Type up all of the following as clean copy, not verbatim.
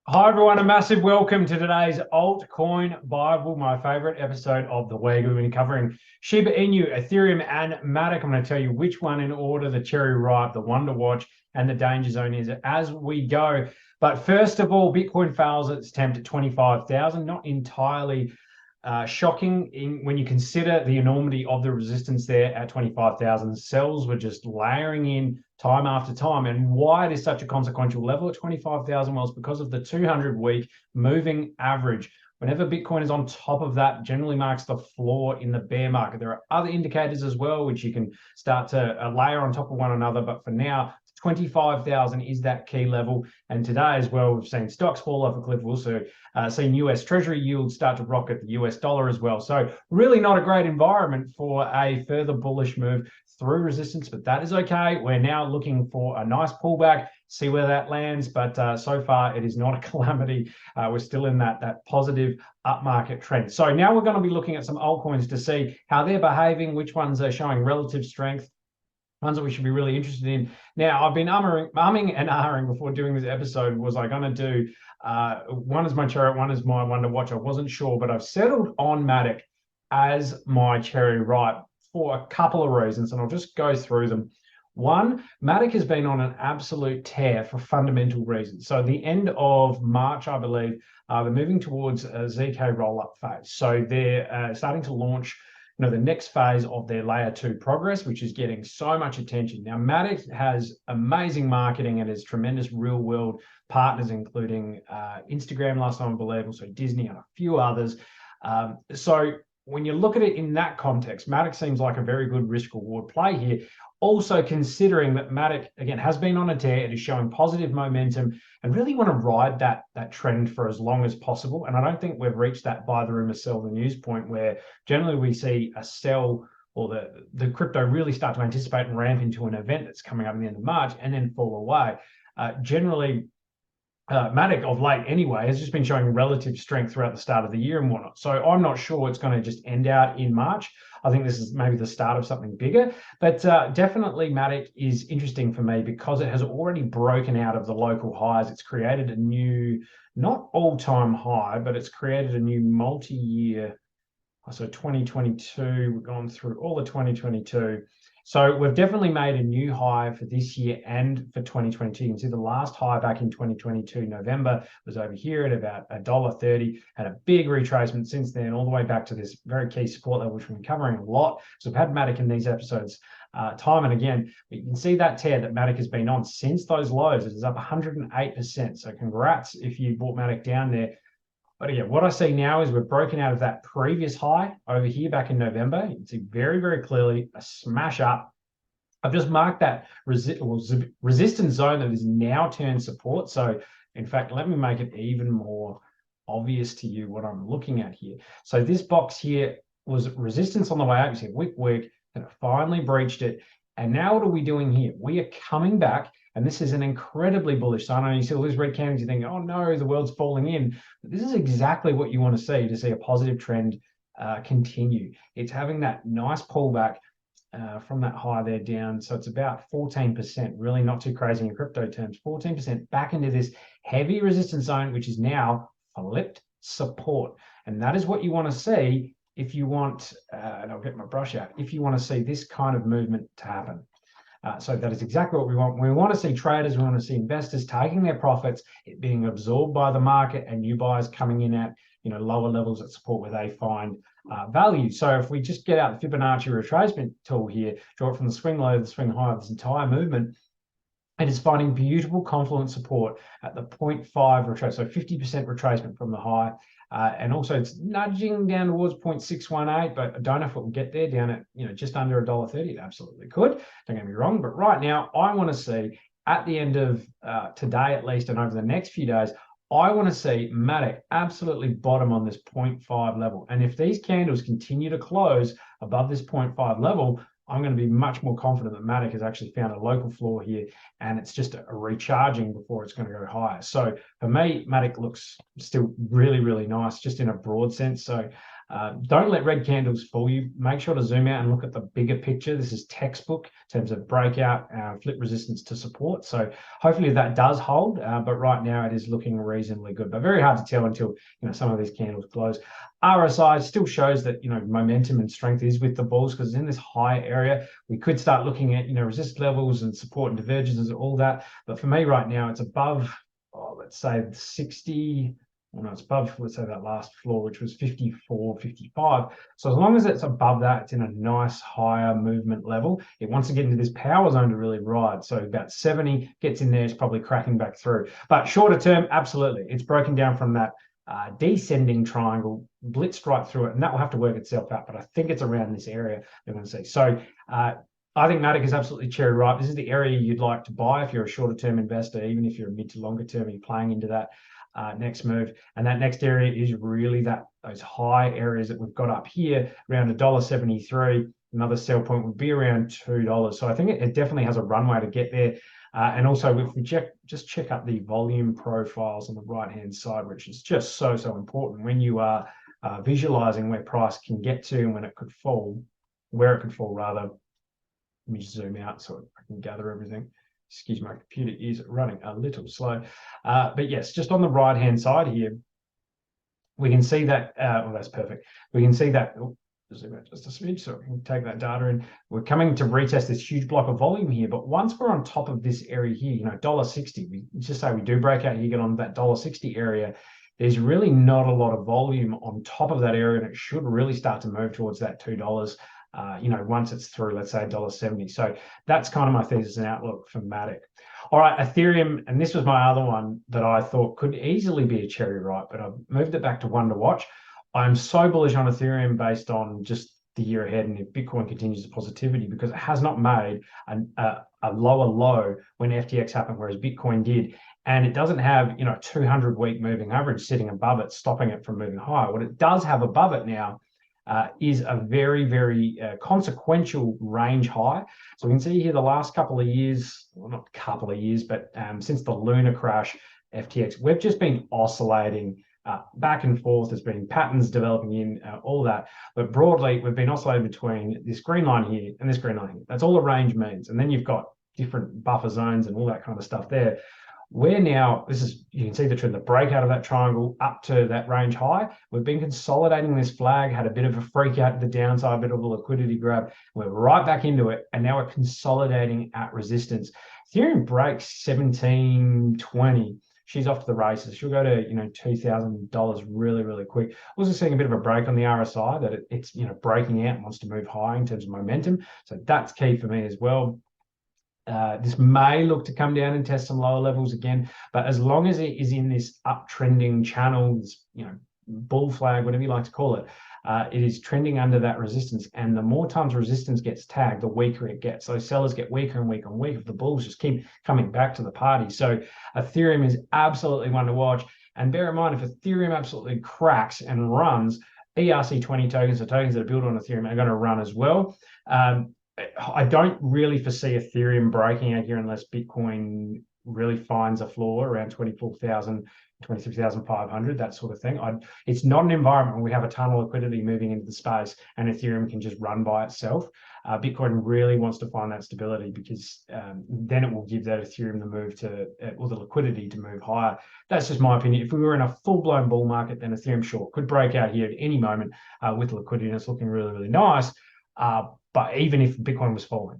Hi everyone, a massive welcome to today's Altcoin Bible, my favorite episode of the week. We've been covering SHIB, Ethereum, and MATIC. I'm going to tell you which one in order, the cherry ripe, the one to watch, and the danger zone is as we go. But first of all, Bitcoin fails its attempt at 25,000. Not entirely shocking when you consider the enormity of the resistance there at 25,000. Sells were just layering in time after time. And why it is such a consequential level at 25,000? Well, it's because of the 200-week moving average. Whenever Bitcoin is on top of that, generally marks the floor in the bear market. There are other indicators as well, which you can start to layer on top of one another. But for now, 25,000 is that key level. And today as well, we've seen stocks fall off a cliff. We've also seen US Treasury yields start to rocket, the US dollar as well. So really not a great environment for a further bullish move through resistance, but that is okay. We're now looking for a nice pullback, see where that lands. But so far, it is not a calamity. We're still in that positive upmarket trend. So now we're going to be looking at some altcoins to see how they're behaving, which ones are showing relative strength, ones that we should be really interested in. Now, I've been umming and ahhing before doing this episode. Was I going to do one is my cherry, one is my one to watch? I wasn't sure, but I've settled on MATIC as my cherry ripe for a couple of reasons, and I'll just go through them. One, MATIC has been on an absolute tear for fundamental reasons. So the end of March, I believe, they're moving towards a ZK roll-up phase. So they're starting to launch the next phase of their layer 2 progress, which is getting so much attention. Now, MATIC has amazing marketing and has tremendous real world partners, including Instagram last time, I believe, also Disney and a few others. So when you look at it in that context, MATIC seems like a very good risk reward play here. Also considering that MATIC, again, has been on a tear, it is showing positive momentum and really want to ride that trend for as long as possible. And I don't think we've reached that buy the rumor, sell the news point where generally we see a sell or the crypto really start to anticipate and ramp into an event that's coming up in the end of March and then fall away. Generally, MATIC of late anyway has just been showing relative strength throughout the start of the year and whatnot. So I'm not sure it's going to just end out in March. I think this is maybe the start of something bigger, but definitely MATIC is interesting for me because it has already broken out of the local highs. It's created a new, not all-time high, but it's created a new multi-year. So 2022, we've gone through all of 2022. So we've definitely made a new high for this year and for 2022. You can see the last high back in 2022, November, was over here at about $1.30, had a big retracement since then, all the way back to this very key support level, which we've been covering a lot. So we've had MATIC in these episodes time and again. But you can see that tear that MATIC has been on since those lows. It is up 108%. So congrats if you bought MATIC down there. But again, what I see now is we've broken out of that previous high over here back in November. You can see very, very clearly a smash up. I've just marked that resistance zone that is now turned support. So in fact, let me make it even more obvious to you what I'm looking at here. So this box here was resistance on the way up. You see wick, and it finally breached it. And now what are we doing here? We are coming back. And this is an incredibly bullish sign. I know you see all these red candles, you think, oh no, the world's falling in. But this is exactly what you want to see a positive trend continue. It's having that nice pullback from that high there down. So it's about 14%, really not too crazy in crypto terms, 14% back into this heavy resistance zone, which is now flipped support. And that is what you want to see if you want, and I'll get my brush out, if you want to see this kind of movement to happen. So that is exactly what we want. We want to see traders, we want to see investors taking their profits, it being absorbed by the market, and new buyers coming in at lower levels at support where they find value. So if we just get out the Fibonacci retracement tool here, draw it from the swing low to the swing high of this entire movement, it is finding beautiful confluent support at the 0.5 retrace, so 50% retracement from the high. And also it's nudging down towards 0.618, but I don't know if it will get there down at just under $1.30. It absolutely could. Don't get me wrong, but right now I want to see at the end of today at least, and over the next few days, I want to see MATIC absolutely bottom on this 0.5 level. And if these candles continue to close above this 0.5 level, I'm going to be much more confident that MATIC has actually found a local floor here, and it's just a recharging before it's going to go higher. So for me, MATIC looks still really, really nice, just in a broad sense. So Don't let red candles fool you. Make sure to zoom out and look at the bigger picture. This is textbook in terms of breakout, flip resistance to support. So hopefully that does hold, but right now it is looking reasonably good, but very hard to tell until some of these candles close. RSI still shows that momentum and strength is with the bulls, because it's in this high area. We could start looking at resist levels and support and divergences and all that, but for me right now it's above, let's say 60. Well, no, it's above, let's say, that last floor, which was 54, 55. So as long as it's above that, it's in a nice higher movement level. It wants to get into this power zone to really ride. So about 70 gets in there, it's probably cracking back through. But shorter term, absolutely. It's broken down from that descending triangle, blitzed right through it, and that will have to work itself out. But I think it's around this area they're going to see. So I think MATIC is absolutely cherry ripe. This is the area you'd like to buy if you're a shorter term investor, even if you're a mid to longer term, you're playing into that next move. And that next area is really those high areas that we've got up here around $1.73. Another sell point would be around $2. So I think it definitely has a runway to get there. And also, if we just check up the volume profiles on the right hand side, which is just so important when you are visualizing where price can get to and when it could fall, where it could fall rather. Let me just zoom out so I can gather everything. Excuse my computer is running a little slow. But yes, just on the right-hand side here, we can see that, well, that's perfect. We can see that, zoom out just a smidge so we can take that data in. We're coming to retest this huge block of volume here, but once we're on top of this area here, $1.60, we just say we do break out here, get on that $1.60 area, there's really not a lot of volume on top of that area, and it should really start to move towards that $2. Once it's through, let's say $1.70. So that's kind of my thesis and outlook for MATIC. All right, Ethereum, and this was my other one that I thought could easily be a cherry ripe, but I've moved it back to one to watch. I'm so bullish on Ethereum based on just the year ahead, and if Bitcoin continues the positivity, because it has not made a lower low when FTX happened, whereas Bitcoin did. And it doesn't have, 200-week moving average sitting above it, stopping it from moving higher. What it does have above it now is a very, very consequential range high. So we can see here the last couple of years, well, not couple of years, but since the lunar crash, FTX, we've just been oscillating back and forth. There's been patterns developing in all that. But broadly, we've been oscillating between this green line here and this green line here. That's all the range means. And then you've got different buffer zones and all that kind of stuff there. We're now, you can see the trend, the breakout of that triangle up to that range high. We've been consolidating this flag, had a bit of a freak out to the downside, a bit of a liquidity grab. We're right back into it, and now we're consolidating at resistance. Ethereum breaks 1720. She's off to the races. She'll go to $2,000 really, really quick. Also seeing a bit of a break on the RSI, that it's breaking out and wants to move high in terms of momentum. So that's key for me as well. This may look to come down and test some lower levels again, but as long as it is in this uptrending channel, this bull flag, whatever you like to call it, it is trending under that resistance. And the more times resistance gets tagged, the weaker it gets. So sellers get weaker and weaker and weaker. The bulls just keep coming back to the party. So Ethereum is absolutely one to watch. And bear in mind, if Ethereum absolutely cracks and runs, ERC20 tokens, the tokens that are built on Ethereum, are going to run as well. I don't really foresee Ethereum breaking out here unless Bitcoin really finds a floor around 24,000, 23,500, that sort of thing. It's not an environment where we have a ton of liquidity moving into the space and Ethereum can just run by itself. Bitcoin really wants to find that stability, because then it will give that Ethereum the move to, or the liquidity to move higher. That's just my opinion. If we were in a full-blown bull market, then Ethereum sure could break out here at any moment with liquidity, and it's looking really, really nice. But even if Bitcoin was falling,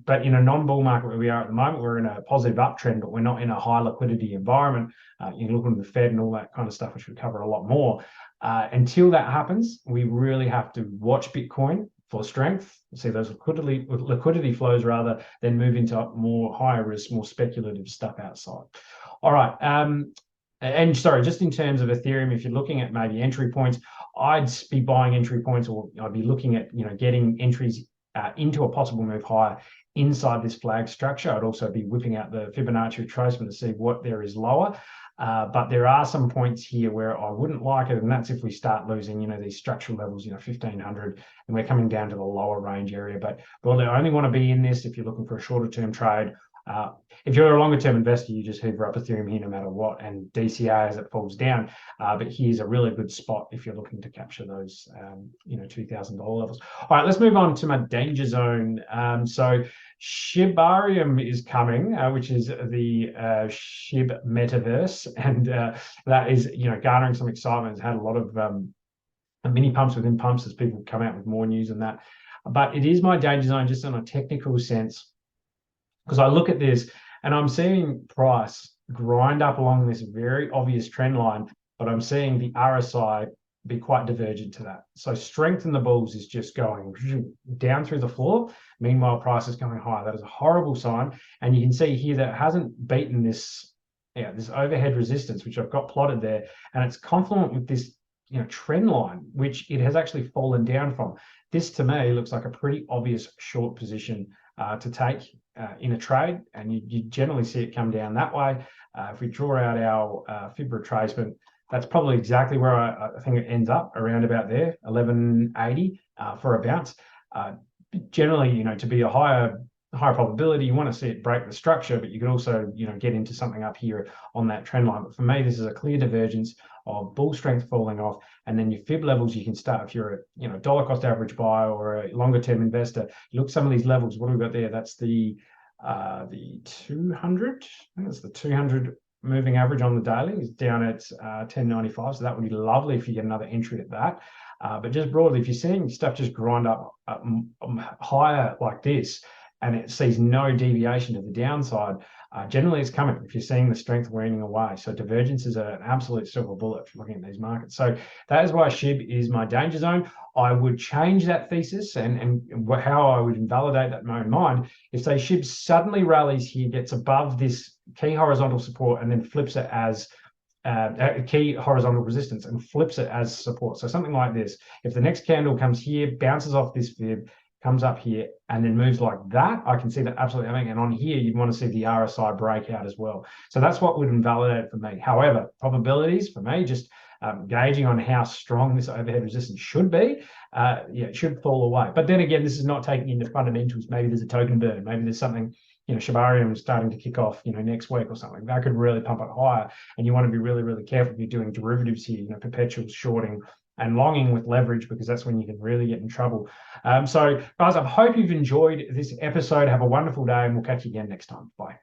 but in a non-bull market where we are at the moment, we're in a positive uptrend, but we're not in a high liquidity environment. You look at the Fed and all that kind of stuff, which we cover a lot more. Until that happens, we really have to watch Bitcoin for strength, see those liquidity flows rather than move into more higher risk, more speculative stuff outside. All right. And sorry, just in terms of Ethereum, if you're looking at maybe entry points, I'd be buying entry points, or I'd be looking at getting entries into a possible move higher inside this flag structure. I'd also be whipping out the Fibonacci retracement to see what there is lower. But there are some points here where I wouldn't like it, and that's if we start losing these structural levels, 1,500, and we're coming down to the lower range area. But I only want to be in this if you're looking for a shorter term trade. If you're a longer term investor, you just hoover up Ethereum here no matter what, and DCA as it falls down. But here's a really good spot if you're looking to capture those, $2,000 levels. All right, let's move on to my danger zone. So Shibarium is coming, which is the SHIB metaverse, and that is, garnering some excitement. It's had a lot of mini pumps within pumps as people come out with more news on that. But it is my danger zone just in a technical sense, because I look at this and I'm seeing price grind up along this very obvious trend line, but I'm seeing the RSI be quite divergent to that. So strength in the bulls is just going down through the floor. Meanwhile, price is going higher. That is a horrible sign. And you can see here that it hasn't beaten this overhead resistance, which I've got plotted there. And it's confluent with this trend line, which it has actually fallen down from. This to me looks like a pretty obvious short position to take in a trade, and you generally see it come down that way. If we draw out our fib retracement, that's probably exactly where I think it ends up, around about there, 1180 for a bounce. Generally, to be a higher probability, you want to see it break the structure, but you can also, get into something up here on that trend line. But for me, this is a clear divergence of bull strength falling off, and then your fib levels you can start if you're a dollar cost average buy or a longer term investor. You look at some of these levels. What have we got there? That's the 200. I think that's the 200 moving average on the daily is down at 1095. So that would be lovely if you get another entry at that. But just broadly, if you're seeing stuff just grind up higher like this, and it sees no deviation to the downside, generally it's coming if you're seeing the strength weaning away. So divergence is an absolute silver bullet for looking at these markets. So that is why SHIB is my danger zone. I would change that thesis, and how I would invalidate that in my own mind if, say, SHIB suddenly rallies here, gets above this key horizontal support, and then flips it as a key horizontal resistance and flips it as support. So something like this. If the next candle comes here, bounces off this fib, comes up here, and then moves like that, I can see that absolutely happening. And on here, you'd want to see the RSI breakout as well. So that's what would invalidate it for me. However, probabilities for me, just gauging on how strong this overhead resistance should be, it should fall away. But then again, this is not taking into fundamentals. Maybe there's a token burn. Maybe there's something, Shibarium is starting to kick off, next week or something. That could really pump it higher. And you want to be really, really careful if you're doing derivatives here, perpetual shorting and longing with leverage, because that's when you can really get in trouble. So guys, I hope you've enjoyed this episode. Have a wonderful day, and we'll catch you again next time. Bye.